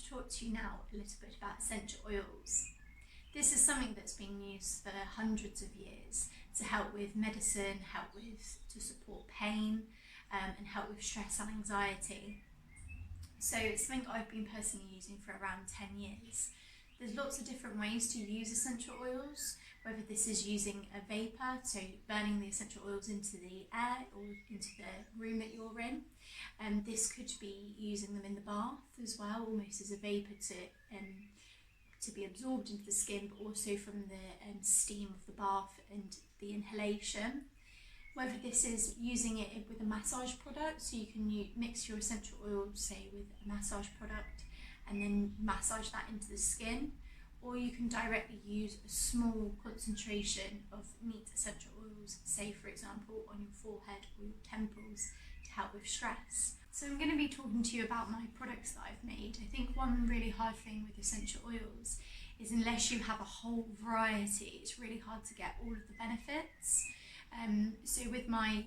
talk to you now a little bit about essential oils. This is something that's been used for hundreds of years to help with medicine, to support pain, and help with stress and anxiety. So it's something I've been personally using for around 10 years. There's lots of different ways to use essential oils, whether this is using a vapour, so burning the essential oils into the air or into the room that you're in. This could be using them in the bath as well, almost as a vapour to be absorbed into the skin, but also from the steam of the bath and the inhalation. Whether this is using it with a massage product, so you can mix your essential oils, say with a massage product, and then massage that into the skin, or you can directly use a small concentration of neat essential oils, say for example on your forehead or your temples, to help with stress. So I'm going to be talking to you about my products that I've made. I think one really hard thing with essential oils is unless you have a whole variety, it's really hard to get all of the benefits. So with my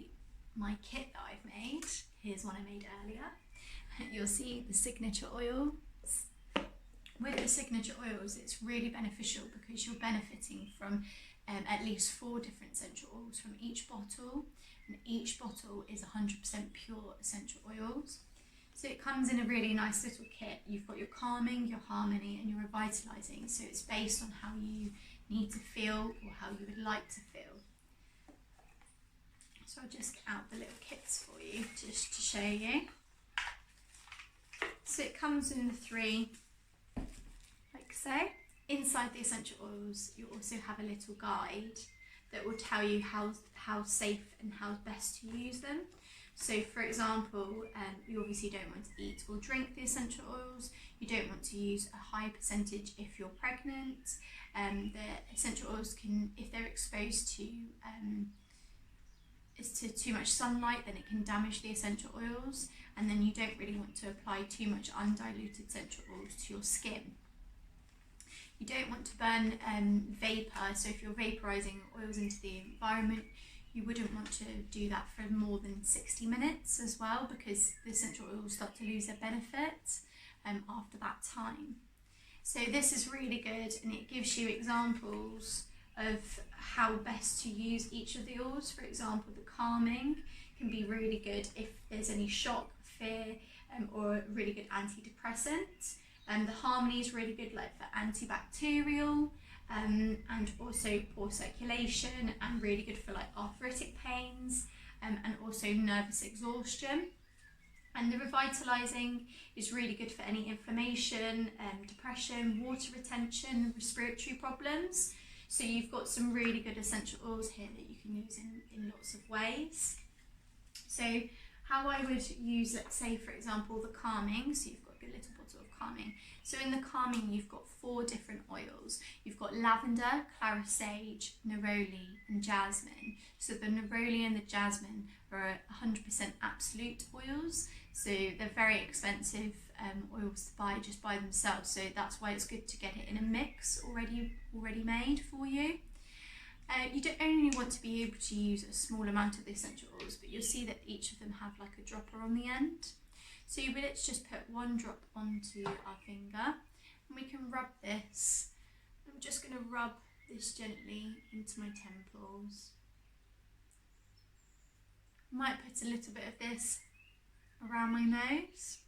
kit that I've made, here's one I made earlier, you'll see the signature oil. With the signature oils, it's really beneficial because you're benefiting from at least 4 different essential oils from each bottle, and each bottle is 100% pure essential oils. So it comes in a really nice little kit. You've got your calming, your harmony, and your revitalising. So it's based on how you need to feel or how you would like to feel. So I'll just get out the little kits for you just to show you. So it comes in the 3. So inside the essential oils, you also have a little guide that will tell you how safe and how best to use them. So for example, you obviously don't want to eat or drink the essential oils. You don't want to use a high percentage if you're pregnant. The essential oils can, if they're exposed to too much sunlight, then it can damage the essential oils, and then you don't really want to apply too much undiluted essential oils to your skin. You don't want to burn vapour, so if you're vaporising oils into the environment, you wouldn't want to do that for more than 60 minutes as well, because the essential oils start to lose their benefit after that time. So this is really good, and it gives you examples of how best to use each of the oils. For example, the calming can be really good if there's any shock, fear, or a really good antidepressant. The harmony is really good, like for antibacterial, and also poor circulation, and really good for like arthritic pains, and also nervous exhaustion. And the revitalising is really good for any inflammation, depression, water retention, respiratory problems. So you've got some really good essential oils here that you can use in lots of ways. So how I would use, let's say for example, the calming, so you've got a good little bottle of calming. So in the calming, you've got 4 different oils. You've got lavender, clary sage, neroli, and jasmine. So the neroli and the jasmine are 100% absolute oils. So they're very expensive oils to buy just by themselves. So that's why it's good to get it in a mix already made for you. You don't only want to be able to use a small amount of the essential oils, but you'll see that each of them have like a dropper on the end. So let's just put 1 drop onto our finger, and we can rub this. I'm just going to rub this gently into my temples. I might put a little bit of this around my nose,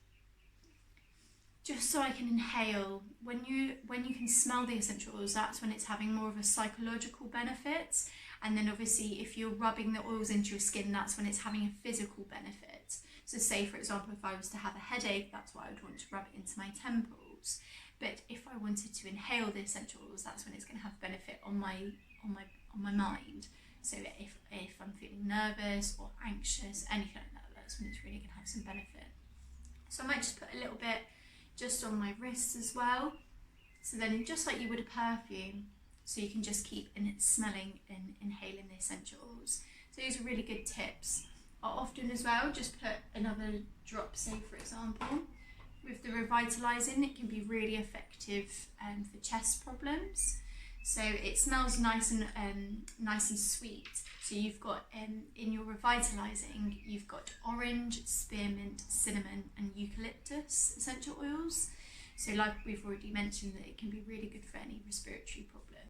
just so I can inhale. When you can smell the essential oils, that's when it's having more of a psychological benefit. And then obviously if you're rubbing the oils into your skin, that's when it's having a physical benefit. So say for example, if I was to have a headache, that's why I would want to rub it into my temples. But if I wanted to inhale the essential oils, that's when it's going to have benefit on my mind. So if I'm feeling nervous or anxious, anything like that, that's when it's really going to have some benefit. So I might just put a little bit just on my wrists as well. So then just like you would a perfume, so you can just keep smelling and inhaling the essential oils. So these are really good tips. I often as well just put another drop, say for example. With the revitalising, it can be really effective for chest problems. So it smells nice and sweet. So you've got in your revitalising, you've got orange, spearmint, cinnamon, and eucalyptus essential oils. So like we've already mentioned, that it can be really good for any respiratory problem.